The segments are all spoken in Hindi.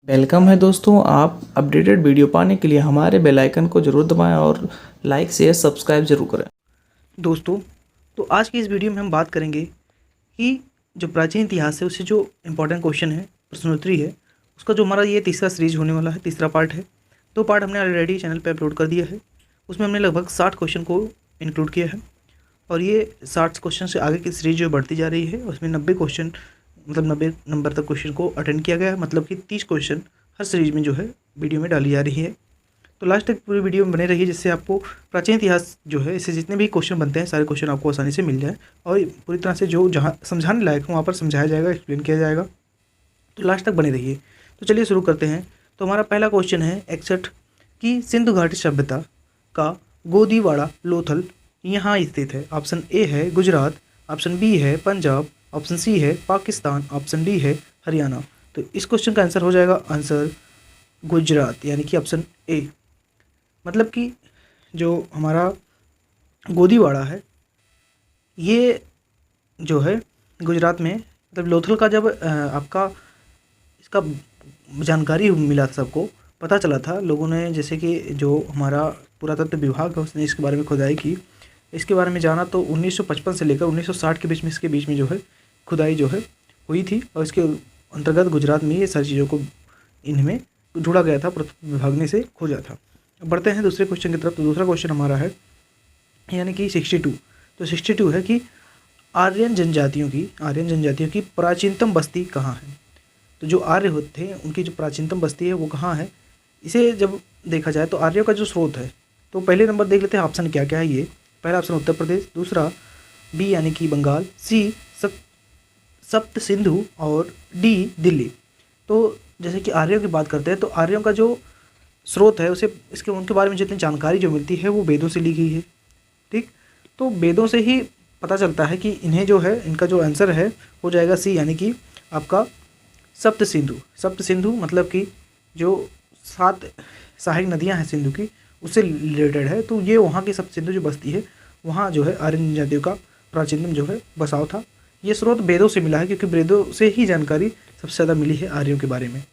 वेलकम है दोस्तों। आप अपडेटेड वीडियो पाने के लिए हमारे बेल आइकन को जरूर दबाएं और लाइक शेयर सब्सक्राइब जरूर करें। दोस्तों, तो आज की इस वीडियो में हम बात करेंगे कि जो प्राचीन इतिहास है उससे जो इम्पोर्टेंट क्वेश्चन है, प्रश्नोत्तरी है, उसका जो हमारा ये तीसरा सीरीज होने वाला है, तीसरा पार्ट है। 2 पार्ट हमने ऑलरेडी चैनल पे अपलोड कर दिया है। उसमें हमने लगभग 60 क्वेश्चन को इंक्लूड किया है और ये 60 क्वेश्चन से आगे की सीरीज जो बढ़ती जा रही है उसमें 90 क्वेश्चन, मतलब 90 नंबर तक क्वेश्चन को अटेंड किया गया है। मतलब कि 30 क्वेश्चन हर सीरीज में जो है वीडियो में डाली जा रही है। तो लास्ट तक पूरी वीडियो में बने रहिए, जिससे आपको प्राचीन इतिहास जो है इससे जितने भी क्वेश्चन बनते हैं सारे क्वेश्चन आपको आसानी से मिल जाए और पूरी तरह से जो जहाँ समझाने लायक हो वहाँ पर समझाया जाएगा, एक्सप्लेन किया जाएगा। तो लास्ट तक बने रहिए। तो चलिए शुरू करते हैं। तो हमारा पहला क्वेश्चन है 61 कि सिंधु घाटी सभ्यता का गोदीवाड़ा लोथल यहाँ स्थित है। ऑप्शन ए है गुजरात, ऑप्शन बी है पंजाब, ऑप्शन सी है पाकिस्तान, ऑप्शन डी है हरियाणा। तो इस क्वेश्चन का आंसर हो जाएगा आंसर गुजरात, यानी कि ऑप्शन ए। मतलब कि जो हमारा गोदीवाड़ा है ये जो है गुजरात में, मतलब लोथल का जब आपका इसका जानकारी मिला, सबको पता चला था, लोगों ने, जैसे कि जो हमारा पुरातत्व विभाग है उसने इसके बारे में खुदाई की, इसके बारे में जाना, तो 1955 से लेकर 1960 के बीच में, इसके बीच में जो है खुदाई जो है हुई थी और इसके अंतर्गत गुजरात में ये सारी चीज़ों को इनमें ढूंढा गया था, पुरातत्व विभाग ने इसे खोजा था। बढ़ते हैं दूसरे क्वेश्चन की तरफ। तो दूसरा क्वेश्चन हमारा है यानी कि 62। तो 62 है कि आर्यन जनजातियों की प्राचीनतम बस्ती कहाँ है। तो जो आर्य होते हैं उनकी जो प्राचीनतम बस्ती है वो कहाँ है, इसे जब देखा जाए तो आर्यों का जो स्रोत है, तो पहले नंबर देख लेते हैं ऑप्शन क्या क्या है। ये पहला ऑप्शन उत्तर प्रदेश, दूसरा बी यानी कि बंगाल, सी सप्त सिंधु और डी दिल्ली। तो जैसे कि आर्यों की बात करते हैं तो आर्यों का जो स्रोत है उसे, इसके उनके बारे में जितनी जानकारी जो मिलती है वो वेदों से ली गई है। ठीक, तो वेदों से ही पता चलता है कि इन्हें जो है, इनका जो आंसर है हो जाएगा सी, यानी कि आपका सप्त सिंधु मतलब कि जो 7 सहायक नदियां हैं सिंधु की, उससे रिलेटेड है। तो ये वहाँ की सप्त सिंधु जो बस्ती है वहाँ जो है आर्य जनजातियों का प्राचीनतम जो है बसाव था। ये स्रोत वेदों से मिला है, क्योंकि वेदों से ही जानकारी सबसे ज़्यादा मिली है आर्यों के बारे में।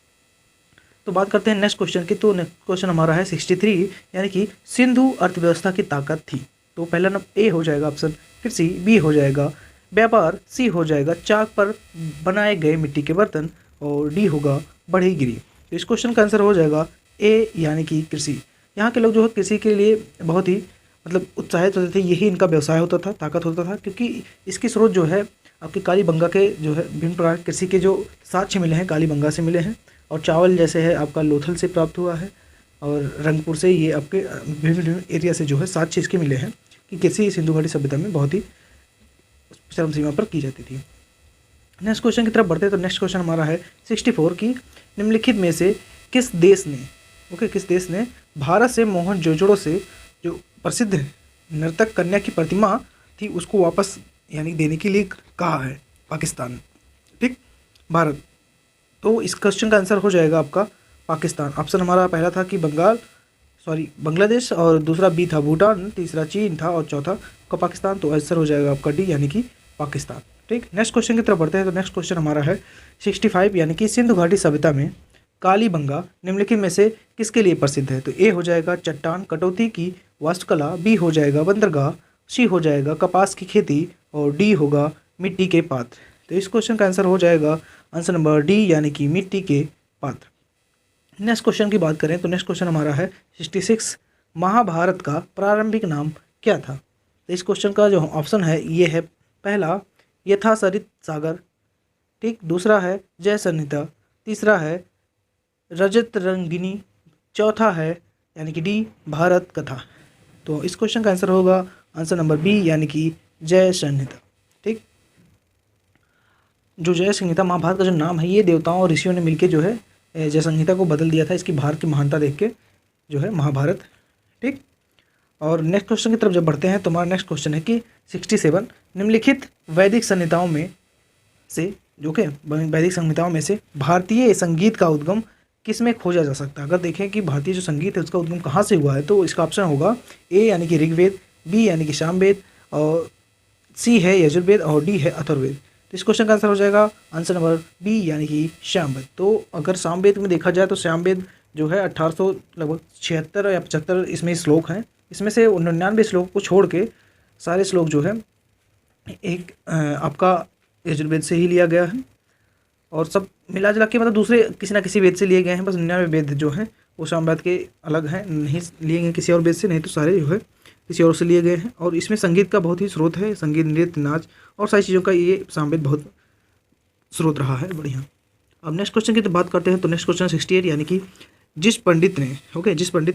तो बात करते हैं नेक्स्ट क्वेश्चन की। तो नेक्स्ट क्वेश्चन हमारा है 63, यानी कि सिंधु अर्थव्यवस्था की ताकत थी। तो पहला नंबर ए हो जाएगा ऑप्शन कृषि, बी हो जाएगा व्यापार, सी हो जाएगा चाक पर बनाए गए मिट्टी के बर्तन और डी होगा बढ़ई गिरी। तो इस क्वेश्चन का आंसर हो जाएगा ए, यानी कि कृषि। यहाँ के लोग जो है कृषि के लिए बहुत ही मतलब उत्साहित होते थे, यही इनका व्यवसाय होता था, ताकत होता था, क्योंकि इसकी स्रोत जो है आपके कालीबंगा के जो है विभिन्न प्रकार कृषि के जो साक्ष्य मिले हैं कालीबंगा से मिले हैं, और चावल जैसे है आपका लोथल से प्राप्त हुआ है और रंगपुर से, ये आपके विभिन्न एरिया से जो है साक्ष्य इसके मिले हैं कि कृषि सिंधु घाटी सभ्यता में बहुत ही चरम सीमा पर की जाती थी। नेक्स्ट क्वेश्चन की तरफ बढ़ते हैं। तो नेक्स्ट क्वेश्चन हमारा है 64 की निम्नलिखित में से किस देश ने भारत से मोहनजोदड़ो से जो प्रसिद्ध नर्तक कन्या की प्रतिमा थी उसको वापस यानी देने के लिए कहा है। पाकिस्तान, ठीक, भारत। तो इस क्वेश्चन का आंसर हो जाएगा आपका पाकिस्तान। ऑप्शन हमारा पहला था कि बांग्लादेश, और दूसरा बी था भूटान, तीसरा चीन था और चौथा का पाकिस्तान। तो आंसर हो जाएगा आपका डी, यानी कि पाकिस्तान। ठीक, नेक्स्ट क्वेश्चन की तरफ बढ़ते हैं। तो नेक्स्ट क्वेश्चन हमारा है 65, यानी कि सिंधु घाटी सभ्यता में कालीबंगा निम्नलिखित में से किसके लिए प्रसिद्ध है। तो ए हो जाएगा चट्टान कटौती की वास्तुकला, बी हो जाएगा बंदरगाह, सी हो जाएगा कपास की खेती और डी होगा मिट्टी के पात्र। तो इस क्वेश्चन का आंसर हो जाएगा आंसर नंबर डी, यानी कि मिट्टी के पात्र। नेक्स्ट क्वेश्चन की बात करें तो नेक्स्ट क्वेश्चन हमारा है 66, महाभारत का प्रारंभिक नाम क्या था। तो इस क्वेश्चन का जो ऑप्शन है ये है, पहला यथासरित सागर, ठीक, दूसरा है जय संहिता, तीसरा है रजत रंगिनी, चौथा है यानी कि डी भारत कथा। तो इस क्वेश्चन का आंसर होगा आंसर नंबर बी, यानी कि जय संहिता। ठीक, जो जय संहिता महाभारत का जो नाम है, ये देवताओं और ऋषियों ने मिलकर जो है जय संहिता को बदल दिया था, इसकी भारत की महानता देख के जो है महाभारत। ठीक, और नेक्स्ट क्वेश्चन की तरफ जब बढ़ते हैं तो हमारा नेक्स्ट क्वेश्चन है कि 67, निम्नलिखित वैदिक संहिताओं में से भारतीय संगीत का उद्गम किसमें खोजा जा सकता है। अगर देखें कि भारतीय जो संगीत है उसका उद्गम कहाँ से हुआ है, तो इसका ऑप्शन होगा ए, यानी कि ऋग्वेद, बी यानी कि सामवेद, और सी है यजुर्वेद और डी है अथर्ववेद। तो इस क्वेश्चन का आंसर हो जाएगा आंसर नंबर बी यानी कि श्यामवेद। तो अगर सामवेद में देखा जाए तो श्यामवेद जो है 1800 लगभग 76 या 75 इसमें श्लोक हैं। इसमें से 99 श्लोक को छोड़ के सारे श्लोक जो है एक आपका यजुर्वेद से ही लिया गया है और सब मिला जुला के मतलब दूसरे किसी ना किसी वेद से लिए गए हैं। बस 99 वेद जो हैं वो सामवेद के अलग हैं, नहीं लिए गए किसी और वेद से, नहीं तो सारे जो है किसी और से लिए गए हैं। और इसमें संगीत का बहुत ही स्रोत है, संगीत, नृत्य, नाच और सारी चीज़ों का ये सामवेद बहुत स्रोत रहा है। बढ़िया। अब नेक्स्ट क्वेश्चन की तो बात करते हैं। तो नेक्स्ट क्वेश्चन 68 यानी कि जिस पंडित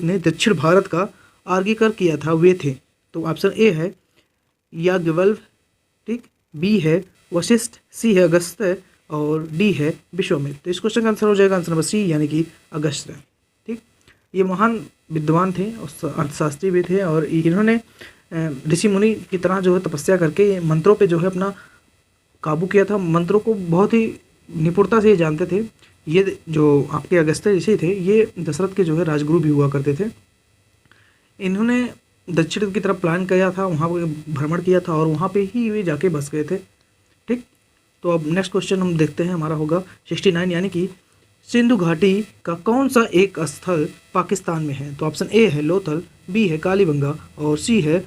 ने दक्षिण भारत का आर्गीकर किया था वे थे। तो ऑप्शन ए है याज्ञवल्क्य, ठीक, बी है वशिष्ठ, सी है अगस्त्य और डी है विश्वामित्र। तो इस क्वेश्चन का आंसर हो जाएगा आंसर नंबर सी यानी कि अगस्त्य। ठीक, ये महान विद्वान थे और अर्थशास्त्री भी थे और इन्होंने ऋषि मुनि की तरह जो है तपस्या करके मंत्रों पे जो है अपना काबू किया था। मंत्रों को बहुत ही निपुणता से ये जानते थे। ये जो आपके अगस्त्य ऋषि थे ये दशरथ के जो है राजगुरु भी हुआ करते थे। इन्होंने दक्षिण की तरफ प्लान किया था, वहाँ पर भ्रमण किया था और वहाँ पे ही वे जाके बस गए थे। ठीक, तो अब नेक्स्ट क्वेश्चन हम देखते हैं, हमारा होगा 69 यानी कि सिंधु घाटी का कौन सा एक स्थल पाकिस्तान में है। तो ऑप्शन ए है लोथल, बी है कालीबंगा और सी है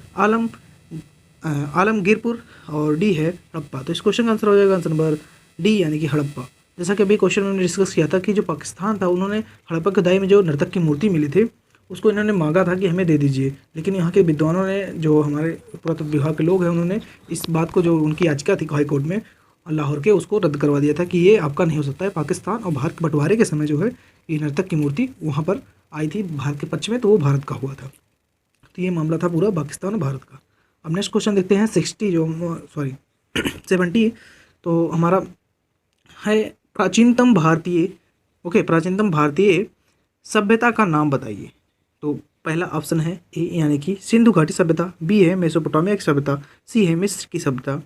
आलमगीरपुर और डी है हड़प्पा। तो इस क्वेश्चन का आंसर हो जाएगा आंसर नंबर डी यानी कि हड़प्पा। जैसा कि अभी क्वेश्चन में डिस्कस किया था कि जो पाकिस्तान था उन्होंने हड़प्पा की खुदाई में जो नर्तक की मूर्ति मिली थी उसको इन्होंने मांगा था कि हमें दे दीजिए, लेकिन यहाँ के विद्वानों ने, जो हमारे पुरातत्व विभाग के लोग हैं, उन्होंने इस बात को, जो उनकी याचिका थी हाई कोर्ट में लाहौर के, उसको रद्द करवा दिया था कि ये आपका नहीं हो सकता है। पाकिस्तान और भारत के बंटवारे के समय जो है ये नर्तक की मूर्ति वहाँ पर आई थी भारत के पक्ष में, तो वो भारत का हुआ था। तो ये मामला था पूरा पाकिस्तान और भारत का। अब नेक्स्ट क्वेश्चन देखते हैं 70। तो हमारा है प्राचीनतम भारतीय सभ्यता का नाम बताइए। तो पहला ऑप्शन है ए यानी कि सिंधु घाटी सभ्यता, बी है मेसोपोटामिया की सभ्यता, सी है मिस्र की सभ्यता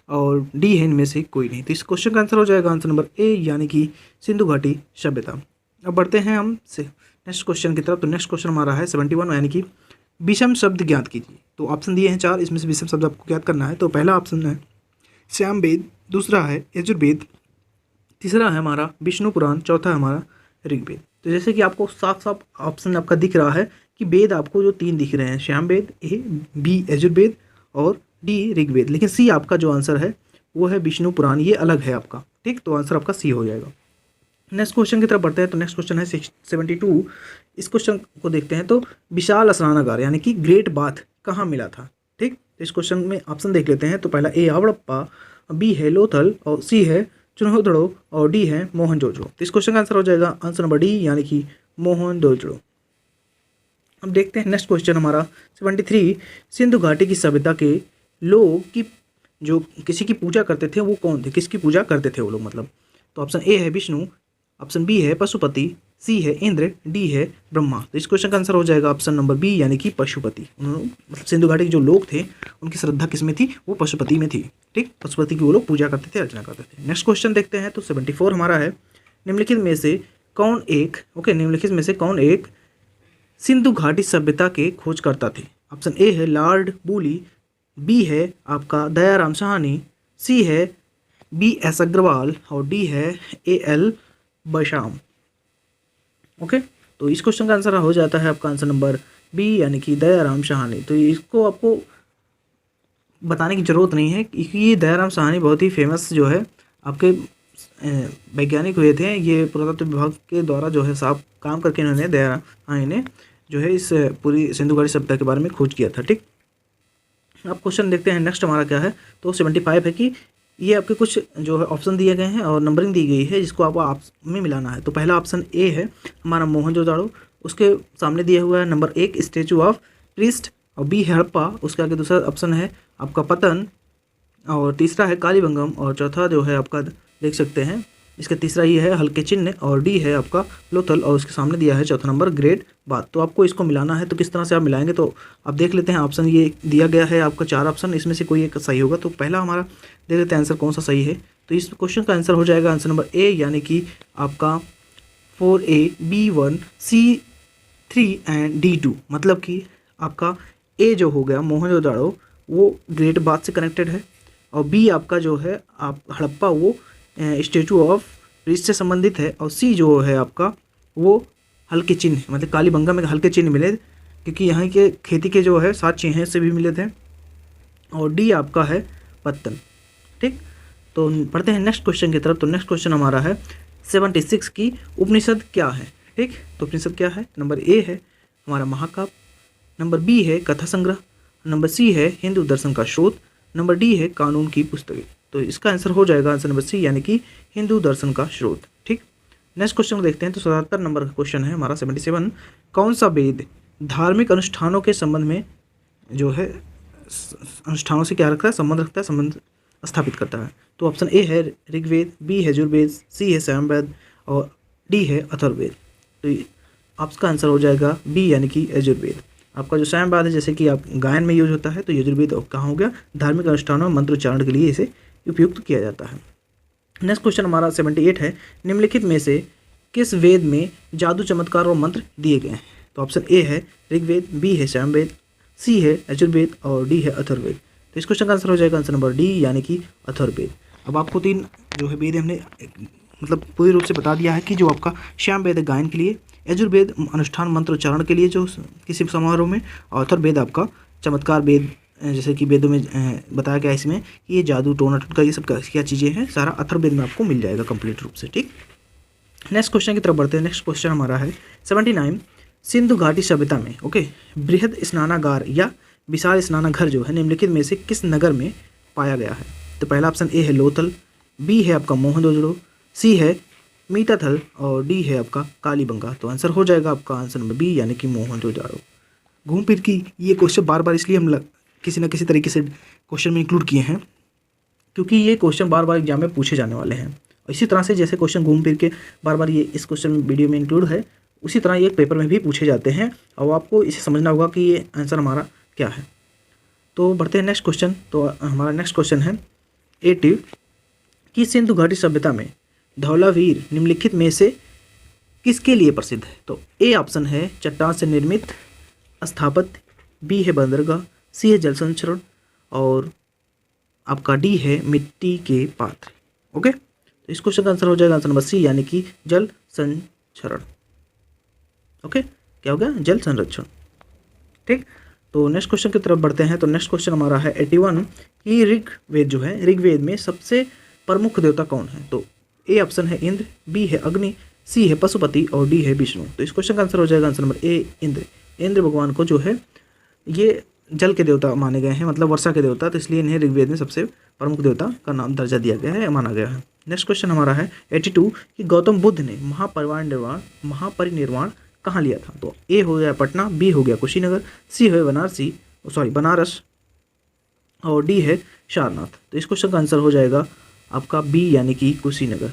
और डी है इनमें से कोई नहीं। तो इस क्वेश्चन का आंसर हो जाएगा आंसर नंबर ए यानी कि सिंधु घाटी सभ्यता। अब बढ़ते हैं हम से नेक्स्ट क्वेश्चन की तरफ। तो नेक्स्ट क्वेश्चन हमारा है 71 यानी कि विषम शब्द ज्ञात कीजिए। तो ऑप्शन दिए हैं 4, इसमें से विषम शब्द आपको ज्ञात करना है। तो पहला ऑप्शन है श्यामवेद, दूसरा है यजुर्वेद, तीसरा है हमारा विष्णु पुराण, चौथा है हमारा ऋग्वेद। तो जैसे कि आपको साफ साफ ऑप्शन आपका दिख रहा है कि वेद आपको जो 3 दिख रहे हैं, श्यामवेद, ए, बी यजुर्वेद और डी ऋग्वेद, लेकिन सी आपका जो आंसर है वो है विष्णु पुराण, ये अलग है आपका। ठीक, तो आंसर आपका सी हो जाएगा। नेक्स्ट क्वेश्चन की तरफ बढ़ते हैं। तो नेक्स्ट क्वेश्चन है 72। इस क्वेश्चन को देखते हैं। तो विशाल स्नानागार यानी कि ग्रेट बाथ कहाँ मिला था। ठीक, तो इस क्वेश्चन में ऑप्शन देख लेते हैं। तो पहला ए हड़प्पा, बी है लोथल और सी है चुनहोदड़ो और डी है मोहनजोदड़ो। तो इस क्वेश्चन का आंसर हो जाएगा आंसर नंबर डी यानी कि मोहनजोदड़ो। अब देखते हैं नेक्स्ट क्वेश्चन हमारा 73। सिंधु घाटी की सभ्यता के लोग की जो किसी की पूजा करते थे वो कौन थे, किसकी पूजा करते थे वो लोग मतलब। तो ऑप्शन ए है विष्णु, ऑप्शन बी है पशुपति, सी है इंद्र, डी है ब्रह्मा। तो इस क्वेश्चन का आंसर हो जाएगा ऑप्शन नंबर बी यानी कि पशुपति। मतलब सिंधु घाटी के जो लोग थे उनकी श्रद्धा किस में थी, वो पशुपति में थी। ठीक, पशुपति की वो लोग पूजा करते थे, अर्चना करते थे। नेक्स्ट क्वेश्चन देखते हैं। तो 74 हमारा है निम्नलिखित में से कौन एक सिंधु घाटी सभ्यता के खोजकर्ता थे। ऑप्शन ए है लॉर्ड बूली, बी है आपका दयाराम साहनी, सी है B.S. अग्रवाल और डी है A.L. बशाम। ओके, तो इस क्वेश्चन का आंसर हो जाता है आपका आंसर नंबर बी यानी कि दयाराम साहनी। तो इसको आपको बताने की ज़रूरत नहीं है क्योंकि ये दयाराम साहनी बहुत ही फेमस जो है आपके वैज्ञानिक हुए थे। ये पुरातत्व विभाग के द्वारा जो है साफ काम करके इन्होंने दयाराम साहनी ने जो है इस पूरी सिंधु घाटी सभ्यता के बारे में खोज किया था। ठीक, अब क्वेश्चन देखते हैं नेक्स्ट हमारा क्या है। तो 75 है कि ये आपके कुछ जो है ऑप्शन दिए गए हैं और नंबरिंग दी गई है जिसको आपको आप में मिलाना है। तो पहला ऑप्शन ए है हमारा मोहनजोदड़ो, उसके सामने दिया हुआ है नंबर 1 स्टैचू ऑफ प्रीस्ट और बी है हड़प्पा, उसके आगे दूसरा ऑप्शन है आपका पतन और तीसरा है कालीबंगम और चौथा जो है आपका देख सकते हैं इसका तीसरा ये है हल्के चिन्ह और डी है आपका लोथल और उसके सामने दिया है चौथा नंबर ग्रेट बात। तो आपको इसको मिलाना है। तो किस तरह से आप मिलाएंगे तो आप देख लेते हैं। ऑप्शन ये दिया गया है आपका 4 ऑप्शन, इसमें से कोई एक सही होगा। तो पहला हमारा देख लेते हैं आंसर कौन सा सही है। तो इस क्वेश्चन का आंसर हो जाएगा आंसर नंबर ए यानी कि आपका 4A B1 C3 and D2। मतलब कि आपका ए जो हो गया मोहनजोदड़ो वो ग्रेट बात से कनेक्टेड है और बी आपका जो है आप हड़प्पा वो स्टेचू ऑफ ब्रिज से संबंधित है, और सी जो है आपका वो हल्के चिन्ह मतलब कालीबंगा में हल्के चिन्ह मिले क्योंकि यहाँ के खेती के जो है 7 चिन्ह से भी मिले थे, और डी आपका है पत्तन। ठीक, तो पढ़ते हैं नेक्स्ट क्वेश्चन की तरफ। तो नेक्स्ट क्वेश्चन हमारा है 76 की उपनिषद क्या है। ठीक, तो उपनिषद क्या है, नंबर ए है हमारा महाकाव्य, नंबर बी है कथा संग्रह, नंबर सी है हिंदू दर्शन का स्रोत, नंबर डी है कानून की पुस्तकें। तो इसका आंसर हो जाएगा आंसर नंबर सी यानी कि हिंदू दर्शन का स्रोत। ठीक, नेक्स्ट क्वेश्चन को देखते हैं। तो 77 नंबर का क्वेश्चन है हमारा 77, कौन सा वेद धार्मिक अनुष्ठानों के संबंध में जो है अनुष्ठानों से क्या रखता है, संबंध रखता है, संबंध स्थापित करता है। तो ऑप्शन ए है ऋग्वेद, बी है यजुर्वेद, सी है सामवेद और डी है अथर्ववेद। तो आपका आंसर हो जाएगा बी यानी कि यजुर्वेद। आपका जो सामवेद है जैसे कि आप गायन में यूज होता है, तो यजुर्वेद कहाँ हो गया, धार्मिक अनुष्ठानों में मंत्रोच्चारण के लिए इसे उपयुक्त किया जाता है। नेक्स्ट क्वेश्चन हमारा 78 है, निम्नलिखित में से किस वेद में जादू चमत्कार और मंत्र दिए गए हैं। तो ऑप्शन ए है ऋग्वेद, बी है सामवेद, सी है यजुर्वेद और डी है अथर्ववेद। तो इस क्वेश्चन का आंसर हो जाएगा आंसर नंबर डी यानी कि अथर्ववेद। अब आपको 3 जो है वेद हमने मतलब पूरी रूप से बता दिया है कि जो आपका सामवेद गायन के लिए, यजुर्वेद अनुष्ठान मंत्र उच्चारण के लिए जो किसी समारोह में, और अथर्ववेद आपका चमत्कार वेद जैसे कि वेदों में बताया गया है इसमें कि ये जादू टोना टटका ये सब क्या चीज़ें हैं, सारा अथर्ववेद में आपको मिल जाएगा कंप्लीट रूप से। ठीक, नेक्स्ट क्वेश्चन की तरफ बढ़ते हैं। नेक्स्ट क्वेश्चन हमारा है 79, सिंधु घाटी सभ्यता में बृहद स्नानागार या विशाल स्नानाघर जो है निम्नलिखित में से किस नगर में पाया गया है। तो पहला ऑप्शन ए है लोथल, बी है आपका मोहनजोदड़ो, सी है मीताथल और डी है आपका कालीबंगा। तो आंसर हो जाएगा आपका आंसर नंबर बी यानी कि मोहनजोदड़ो। घूम फिर की ये क्वेश्चन बार बार इसलिए हम किसी न किसी तरीके से क्वेश्चन में इंक्लूड किए हैं क्योंकि ये क्वेश्चन बार बार एग्जाम में पूछे जाने वाले हैं। इसी तरह से जैसे क्वेश्चन घूम फिर के बार बार ये इस क्वेश्चन वीडियो में इंक्लूड है, उसी तरह ये पेपर में भी पूछे जाते हैं और आपको इसे समझना होगा कि ये आंसर हमारा क्या है। तो बढ़ते हैं नेक्स्ट क्वेश्चन। तो हमारा नेक्स्ट क्वेश्चन है 80 कि सिंधु घाटी सभ्यता में धौलावीर निम्नलिखित में से किसके लिए प्रसिद्ध है। तो ए ऑप्शन है चट्टान से निर्मित स्थापत्य, बी है बंदरगाह, सी है जल संचरण और आपका डी है मिट्टी के पात्र। ओके, तो इस क्वेश्चन का आंसर हो जाएगा आंसर नंबर सी यानी कि जल संचरण। ओके, क्या हो गया, जल संरक्षण। ठीक, तो नेक्स्ट क्वेश्चन की तरफ बढ़ते हैं। तो नेक्स्ट क्वेश्चन हमारा है 81 कि ऋग्वेद जो है ऋग्वेद में सबसे प्रमुख देवता कौन है। तो ए ऑप्शन है इंद्र, बी है अग्नि, सी है पशुपति और डी है विष्णु। तो इस क्वेश्चन का आंसर हो जाएगा answer number A Indra. Indra भगवान को जो है ये जल के देवता माने गए हैं, मतलब वर्षा के देवता, तो इसलिए इन्हें ऋग्वेद में सबसे प्रमुख देवता का नाम दर्जा दिया गया है, माना गया है। नेक्स्ट क्वेश्चन हमारा है 82 कि गौतम बुद्ध ने महापरिनिर्वाण कहाँ लिया था। तो ए हो गया पटना, बी हो गया कुशीनगर, सी हो बनारस और डी है सारनाथ। तो इस क्वेश्चन का आंसर हो जाएगा आपका बी यानी कि कुशीनगर।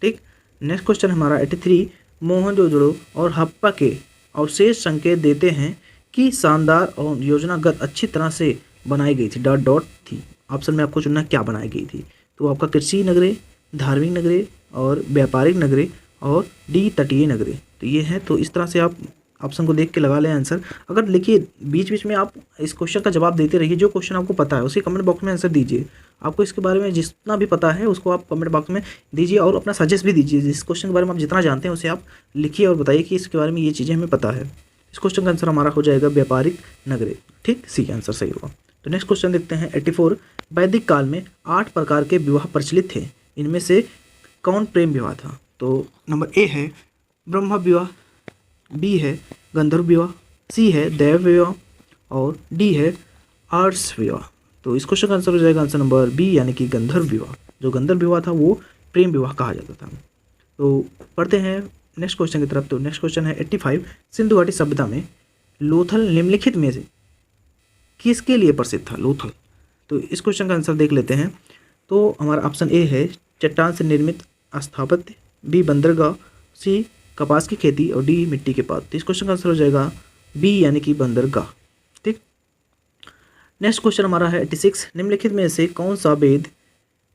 ठीक, नेक्स्ट क्वेश्चन हमारा 83 मोहनजोदड़ो और हड़प्पा के अवशेष संकेत देते हैं कि शानदार और योजनागत अच्छी तरह से बनाई गई थी डॉट थी। ऑप्शन में आपको चुनना क्या बनाई गई थी। तो आपका कृषि नगरे, धार्मिक नगरे और व्यापारिक नगरे और डी तटीय नगरे। तो ये है, तो इस तरह से आप ऑप्शन को देख के लगा लें आंसर। अगर लिखिए बीच बीच में आप इस क्वेश्चन का जवाब देते रहिए, जो क्वेश्चन आपको पता है उसी कमेंट बॉक्स में आंसर दीजिए। आपको इसके बारे में जितना भी पता है उसको आप कमेंट बॉक्स में दीजिए और अपना सजेस्ट भी दीजिए। जिस क्वेश्चन के बारे में आप जितना जानते हैं उसे आप लिखिए और बताइए कि इसके बारे में ये चीज़ें हमें पता है। इस क्वेश्चन का आंसर हमारा हो जाएगा व्यापारिक नगरे। ठीक, सी आंसर सही होगा। तो नेक्स्ट क्वेश्चन देखते हैं 84 वैदिक काल में 8 प्रकार के विवाह प्रचलित थे, इनमें से कौन प्रेम विवाह था। तो नंबर ए है ब्रह्म विवाह, बी है गंधर्व विवाह, सी है दैव विवाह और डी है आर्ष विवाह। तो इस क्वेश्चन का आंसर हो जाएगा आंसर नंबर बी यानी कि गंधर्व विवाह। जो गंधर्व विवाह था वो प्रेम विवाह कहा जाता था। तो पढ़ते हैं नेक्स्ट क्वेश्चन की तरफ। तो नेक्स्ट क्वेश्चन है 85 सिंधु घाटी सभ्यता में लोथल निम्नलिखित में से किसके लिए प्रसिद्ध था लोथल। तो इस क्वेश्चन का आंसर देख लेते हैं। तो हमारा ऑप्शन ए है चट्टान से निर्मित स्थापत्य, बी बंदरगाह, सी कपास की खेती और डी मिट्टी के पात्र। तो इस क्वेश्चन का आंसर हो जाएगा बी यानी कि बंदरगाह। ठीक, नेक्स्ट क्वेश्चन हमारा है 86 निम्नलिखित में से कौन सा वेद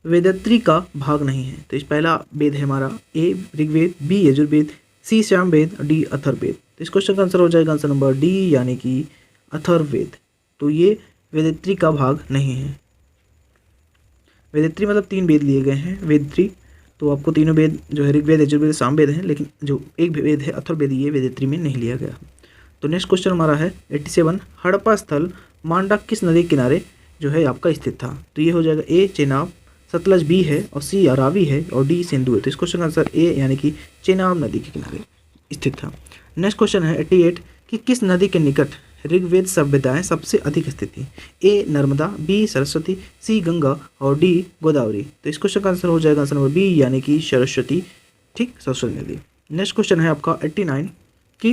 वेदत्री का भाग नहीं है। तो इस पहला वेद है हमारा ए ऋग्वेद, बी यजुर्वेद, सी सामवेद, डी अथर्ववेद। तो इस क्वेश्चन का आंसर हो जाएगा आंसर नंबर डी यानी कि अथर्ववेद। तो ये वेदत्री का भाग नहीं है। वेदित्री मतलब 3 वेद लिए गए हैं, वेदित्री। तो आपको तीनों वेद जो है ऋग्वेद, यजुर्वेद, सामवेद हैं, लेकिन जो एक वेद है अथर्ववेद ये वेदित्री में नहीं लिया गया। तो नेक्स्ट क्वेश्चन हमारा है 87, हड़प्पा स्थल मांडा किस नदी के किनारे जो है आपका स्थित था? तो ये हो जाएगा ए चेनाब, सतलज बी है, और सी रावी है, और डी सिंधु है। तो इस क्वेश्चन का आंसर ए यानी कि चेनाब नदी के किनारे स्थित था। नेक्स्ट क्वेश्चन है 88 कि किस नदी के निकट ऋग्वेद सभ्यताएं सबसे अधिक स्थित थी? ए नर्मदा, बी सरस्वती, सी गंगा, और डी गोदावरी। तो इस क्वेश्चन का आंसर हो जाएगा आंसर नंबर बी यानी कि सरस्वती, ठीक, सरस्वती नदी। नेक्स्ट क्वेश्चन है आपका 89 कि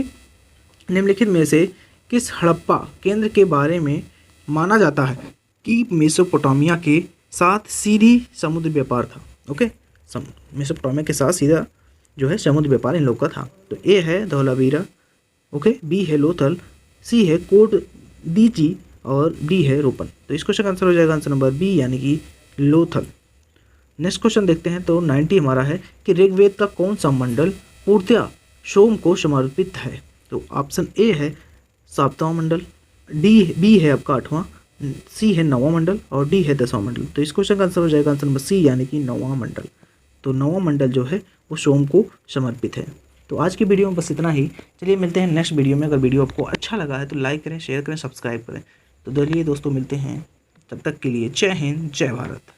निम्नलिखित में से किस हड़प्पा केंद्र के बारे में माना जाता है कि मेसोपोटामिया के साथ सीधी समुद्र व्यापार था? ओके, मेसोपोटामिया के साथ सीधा जो है समुद्र व्यापार इन लोग का था। तो ए है धौलावीरा, ओके, बी है लोथल, सी है कोट दीची, और डी है रोपन। तो इस क्वेश्चन का आंसर हो जाएगा आंसर नंबर बी यानी कि लोथल। नेक्स्ट क्वेश्चन देखते हैं। तो 90 हमारा है कि ऋग्वेद का कौन सा मंडल पूर्णतया सोम को समर्पित है? तो ऑप्शन ए है 7वां मंडल, बी है आपका 8वां, सी है 9वां मंडल, और डी है 10वां मंडल। तो इस क्वेश्चन का आंसर हो जाएगा आंसर नंबर सी यानी कि 9वां मंडल। तो 9वां मंडल जो है वो सोम को समर्पित है। तो आज की वीडियो में बस इतना ही। चलिए मिलते हैं नेक्स्ट वीडियो में। अगर वीडियो आपको अच्छा लगा है तो लाइक करें, शेयर करें, सब्सक्राइब करें। तो चलिए दोस्तों मिलते हैं, तब तक के लिए जय हिंद, जय भारत।